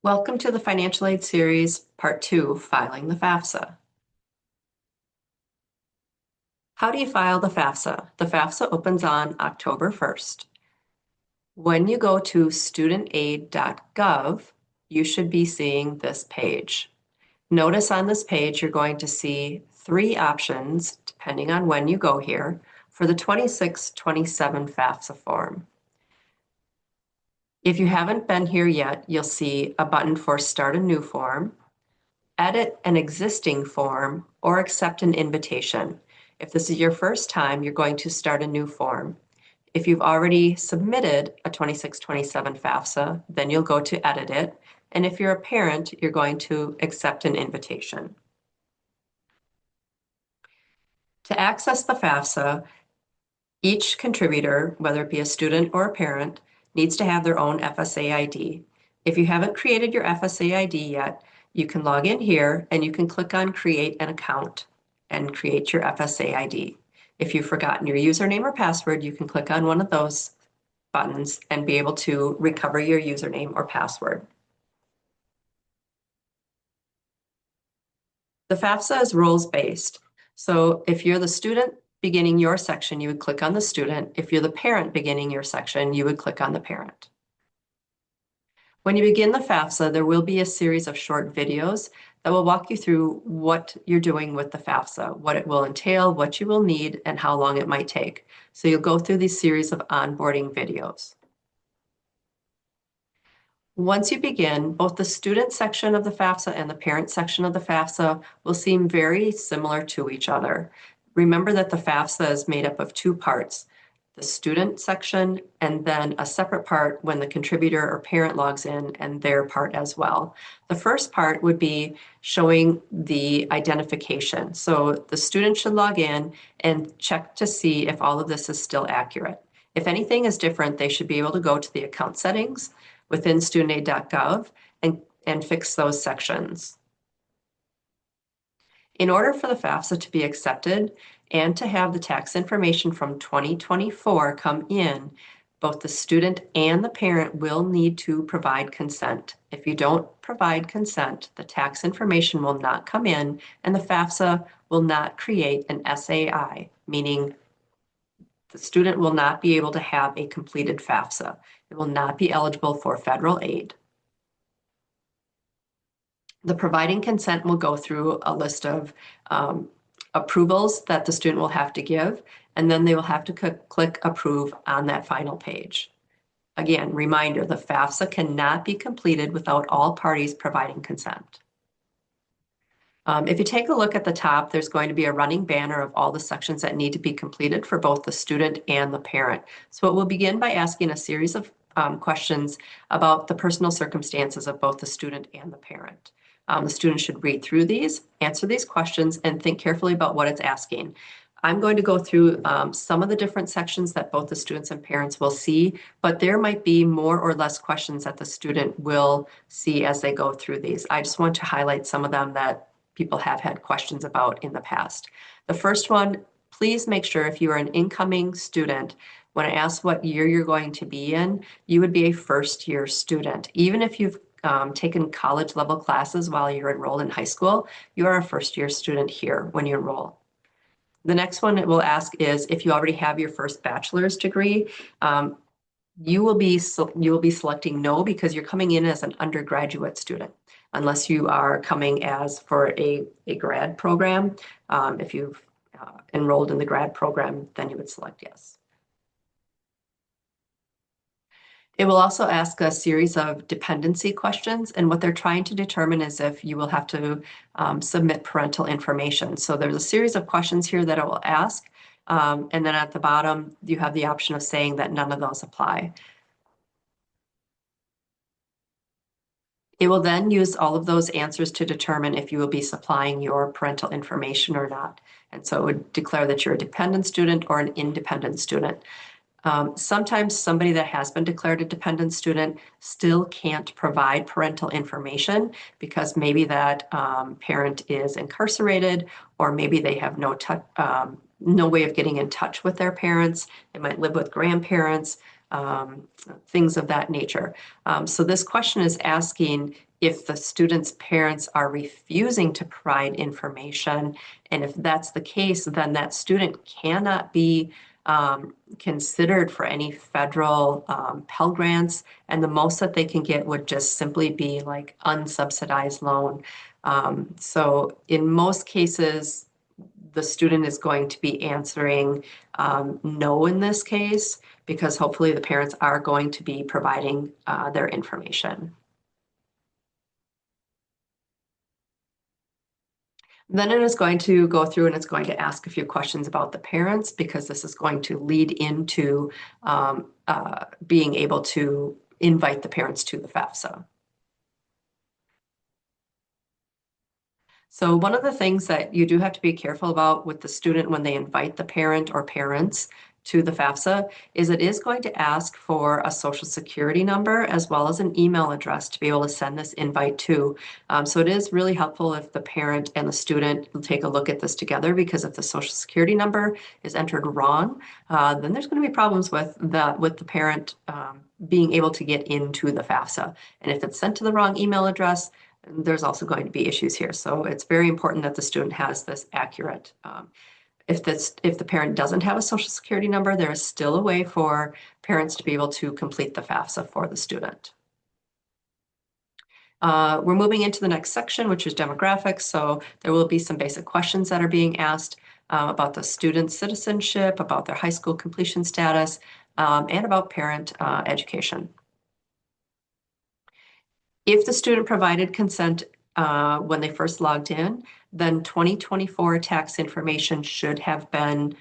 Welcome to the Financial Aid Series, Part 2, Filing the FAFSA. How do you file the FAFSA? The FAFSA opens on October 1st. When you go to studentaid.gov, you should be seeing this page. Notice on this page, you're going to see three options, depending on when you go here, for the 2627 FAFSA form. If you haven't been here yet, you'll see a button for Start a New Form, Edit an Existing Form, or Accept an Invitation. If this is your first time, you're going to start a new form. If you've already submitted a 2627 FAFSA, then you'll go to Edit it. And if you're a parent, you're going to Accept an Invitation. To access the FAFSA, each contributor, whether it be a student or a parent, needs to have their own FSA ID. If you haven't created your FSA ID yet, you can log in here and you can click on Create an Account and create your FSA ID. If you've forgotten your username or password, you can click on one of those buttons and be able to recover your username or password. The FAFSA is roles-based. So if you're the student beginning your section, you would click on the student. If you're the parent beginning your section, you would click on the parent. When you begin the FAFSA, there will be a series of short videos that will walk you through what you're doing with the FAFSA, what it will entail, what you will need, and how long it might take. So you'll go through these series of onboarding videos. Once you begin, both the student section of the FAFSA and the parent section of the FAFSA will seem very similar to each other. Remember that the FAFSA is made up of two parts, the student section and then a separate part when the contributor or parent logs in and their part as well. The first part would be showing the identification. So the student should log in and check to see if all of this is still accurate. If anything is different, they should be able to go to the account settings within studentaid.gov and fix those sections. In order for the FAFSA to be accepted and to have the tax information from 2024 come in, both the student and the parent will need to provide consent. If you don't provide consent, the tax information will not come in and the FAFSA will not create an SAI, meaning the student will not be able to have a completed FAFSA. It will not be eligible for federal aid. The providing consent will go through a list of approvals that the student will have to give, and then they will have to click approve on that final page. Again, reminder, the FAFSA cannot be completed without all parties providing consent. If you take a look at the top, there's going to be a running banner of all the sections that need to be completed for both the student and the parent. So it will begin by asking a series of questions about the personal circumstances of both the student and the parent. The student should read through these, answer these questions, and think carefully about what it's asking. I'm going to go through some of the different sections that both the students and parents will see, but there might be more or less questions that the student will see as they go through these. I just want to highlight some of them that people have had questions about in the past. The first one, please make sure if you are an incoming student, when I ask what year you're going to be in, you would be a first-year student. Even if you've taken college level classes while you're enrolled in high school, you are a first-year student here when you enroll. The next one it will ask is if you already have your first bachelor's degree, you will be selecting no because you're coming in as an undergraduate student, unless you are coming as for a grad program. If you've enrolled in the grad program, then you would select yes. It will also ask a series of dependency questions, and what they're trying to determine is if you will have to submit parental information. So there's a series of questions here that it will ask, and then at the bottom, you have the option of saying that none of those apply. It will then use all of those answers to determine if you will be supplying your parental information or not. And so it would declare that you're a dependent student or an independent student. Sometimes somebody that has been declared a dependent student still can't provide parental information because maybe that parent is incarcerated, or maybe they have no way of getting in touch with their parents. They might live with grandparents, things of that nature. So this question is asking If the student's parents are refusing to provide information, and if that's the case, then that student cannot be considered for any federal Pell Grants, and the most that they can get would just simply be like unsubsidized loan. So in most cases, the student is going to be answering no in this case, because hopefully the parents are going to be providing their information. Then it is going to go through and it's going to ask a few questions about the parents, because this is going to lead into being able to invite the parents to the FAFSA. So one of the things that you do have to be careful about with the student when they invite the parent or parents to the FAFSA is it is going to ask for a social security number as well as an email address to be able to send this invite to. So it is really helpful if the parent and the student will take a look at this together, because if the social security number is entered wrong, then there's going to be problems with the parent being able to get into the FAFSA. And if it's sent to the wrong email address, there's also going to be issues here. So it's very important that the student has this accurate. If the parent doesn't have a social security number, there is still a way for parents to be able to complete the FAFSA for the student. We're moving into the next section, which is demographics. So there will be some basic questions that are being asked about the student's citizenship, about their high school completion status, and about parent education. If the student provided consent when they first logged in, then 2024 tax information should have been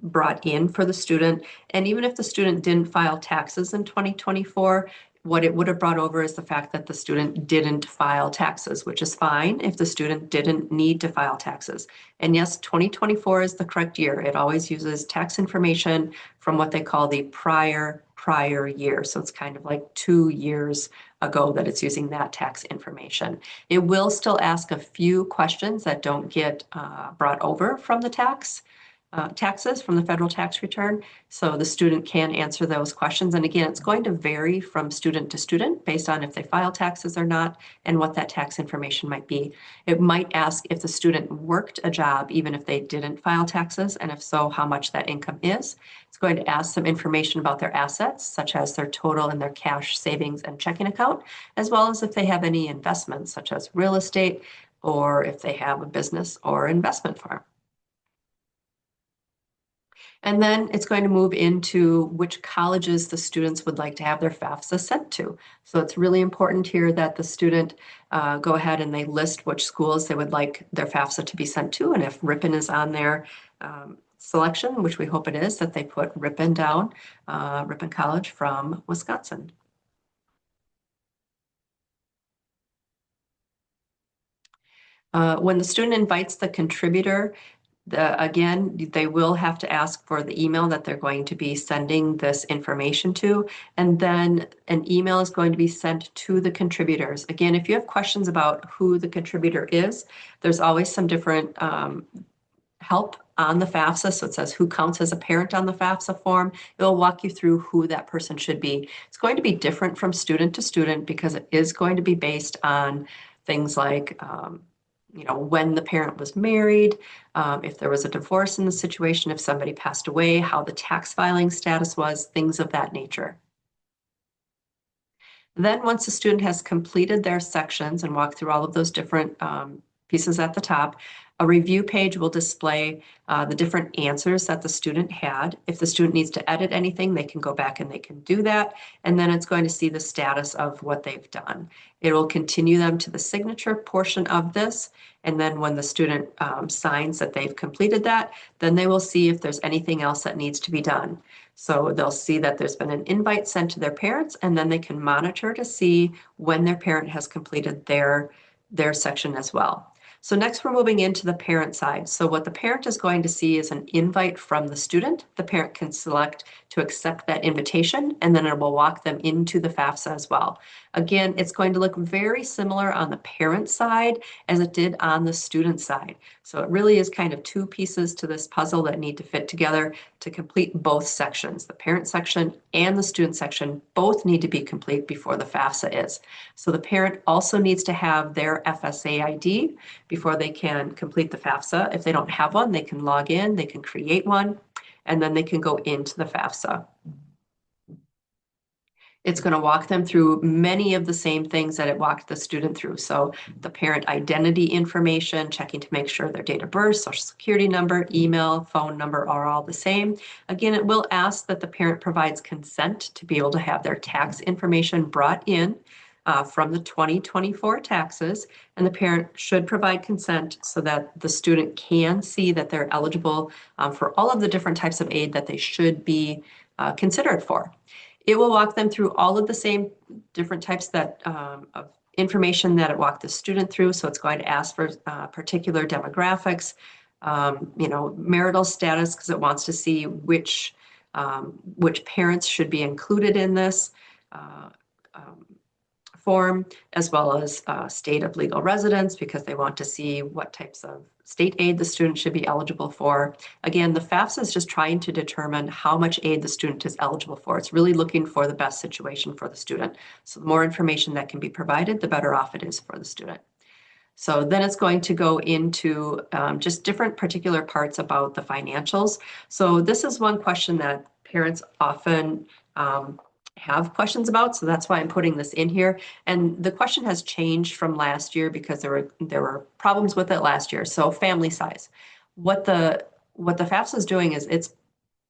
brought in for the student. And even if the student didn't file taxes in 2024, what it would have brought over is the fact that the student didn't file taxes, which is fine if the student didn't need to file taxes. And yes, 2024 is the correct year. It always uses tax information from what they call the prior year. So it's kind of like 2 years ago that it's using that tax information. It will still ask a few questions that don't get brought over from the taxes from the federal tax return. So the student can answer those questions. And again, it's going to vary from student to student based on if they file taxes or not and what that tax information might be. It might ask if the student worked a job even if they didn't file taxes, and if so, how much that income is. It's going to ask some information about their assets, such as their total and their cash savings and checking account, as well as if they have any investments, such as real estate, or if they have a business or investment firm. And then it's going to move into which colleges the students would like to have their FAFSA sent to. So it's really important here that the student go ahead and they list which schools they would like their FAFSA to be sent to. And if Ripon is on their selection, which we hope it is, that they put Ripon down, Ripon College from Wisconsin. When the student invites the contributor, again, they will have to ask for the email that they're going to be sending this information to, and then an email is going to be sent to the contributors. Again, if you have questions about who the contributor is, there's always some different help on the FAFSA. So it says who counts as a parent on the FAFSA form. It'll walk you through who that person should be. It's going to be different from student to student because it is going to be based on things like when the parent was married, if there was a divorce in the situation, if somebody passed away, how the tax filing status was, things of that nature. Then once the student has completed their sections and walked through all of those different pieces at the top, a review page will display the different answers that the student had. If the student needs to edit anything, they can go back and they can do that. And then it's going to see the status of what they've done. It will continue them to the signature portion of this. And then when the student signs that they've completed that, then they will see if there's anything else that needs to be done. So they'll see that there's been an invite sent to their parents, and then they can monitor to see when their parent has completed their section as well. So next we're moving into the parent side. So what the parent is going to see is an invite from the student. The parent can select to accept that invitation, and then it will walk them into the FAFSA as well. Again, it's going to look very similar on the parent side as it did on the student side. So it really is kind of two pieces to this puzzle that need to fit together to complete both sections. The parent section and the student section both need to be complete before the FAFSA is. So the parent also needs to have their FSA ID before they can complete the FAFSA. If they don't have one, they can log in, they can create one, and then they can go into the FAFSA. It's going to walk them through many of the same things that it walked the student through. So the parent identity information, checking to make sure their date of birth, social security number, email, phone number are all the same. Again, it will ask that the parent provides consent to be able to have their tax information brought in from the 2024 taxes, and the parent should provide consent so that the student can see that they're eligible for all of the different types of aid that they should be considered for. It will walk them through all of the same different types of information that it walked the student through. So it's going to ask for particular demographics, marital status, because it wants to see which parents should be included in this form, as well as state of legal residence, because they want to see what types of state aid the student should be eligible for. Again, the FAFSA is just trying to determine how much aid the student is eligible for. It's really looking for the best situation for the student. So the more information that can be provided, the better off it is for the student. So then it's going to go into just different particular parts about the financials. So this is one question that parents often have questions about, so that's why I'm putting this in here. And the question has changed from last year because there were problems with it last year. So family size. What the FAFSA is doing is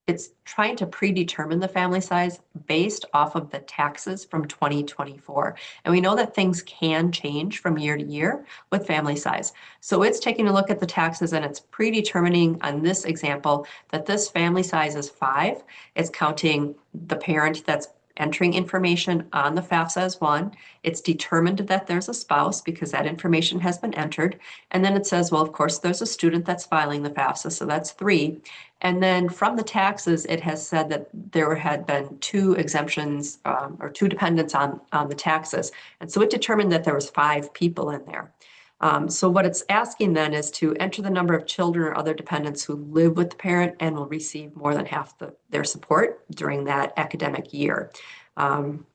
it's trying to predetermine the family size based off of the taxes from 2024. And we know that things can change from year to year with family size. So it's taking a look at the taxes and it's predetermining on this example that this family size is 5. It's counting the parent that's entering information on the FAFSA as 1. It's determined that there's a spouse because that information has been entered. And then it says, well, of course, there's a student that's filing the FAFSA, so that's 3. And then from the taxes, it has said that there had been 2 exemptions or 2 dependents on the taxes. And so it determined that there was 5 people in there. So what it's asking then is to enter the number of children or other dependents who live with the parent and will receive more than half their support during that academic year. And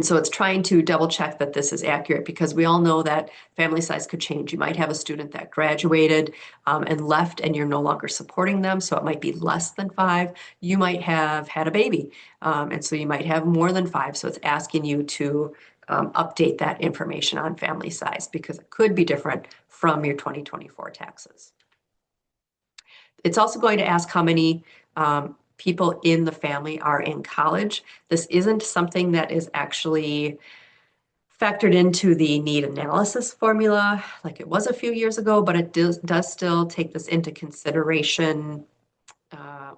so it's trying to double check that this is accurate because we all know that family size could change. You might have a student that graduated and left and you're no longer supporting them, so it might be less than 5. You might have had a baby, and so you might have more than 5. So it's asking you to update that information on family size because it could be different from your 2024 taxes. It's also going to ask how many people in the family are in college. This isn't something that is actually factored into the need analysis formula like it was a few years ago, but it does still take this into consideration.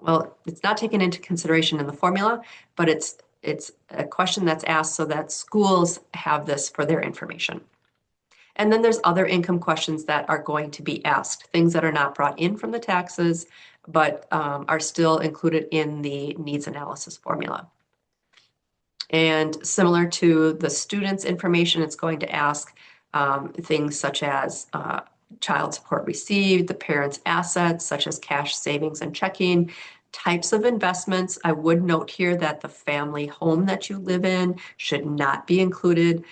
Well, it's not taken into consideration in the formula, but it's a question that's asked so that schools have this for their information. And then there's other income questions that are going to be asked, things that are not brought in from the taxes, but are still included in the needs analysis formula. And similar to the students' information, it's going to ask things such as child support received, the parent's assets, such as cash, savings, and checking, types of investments. I would note here that the family home that you live in should not be included.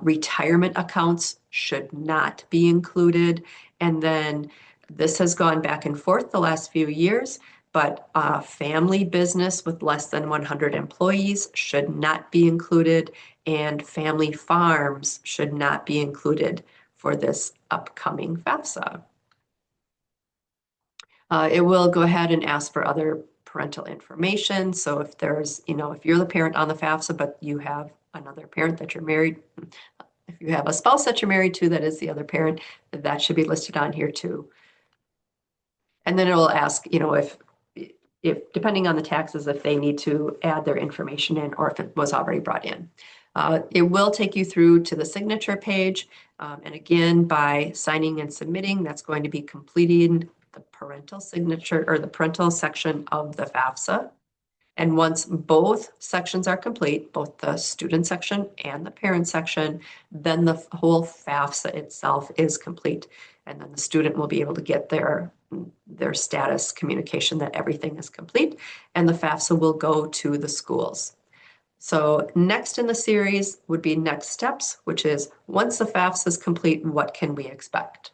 Retirement accounts should not be included. And then this has gone back and forth the last few years, but family business with less than 100 employees should not be included, and family farms should not be included for this upcoming FAFSA. It will go ahead and ask for other parental information. So if there's, if you're the parent on the FAFSA, but you have another parent that you're married, if you have a spouse that you're married to that is the other parent, that should be listed on here too. And then it will ask, if depending on the taxes, if they need to add their information in or if it was already brought in. It will take you through to the signature page. And again, by signing and submitting, that's going to be completing the parental signature or the parental section of the FAFSA. And once both sections are complete, both the student section and the parent section, then the whole FAFSA itself is complete. And then the student will be able to get their status communication that everything is complete, and the FAFSA will go to the schools. So next in the series would be next steps, which is once the FAFSA is complete, what can we expect?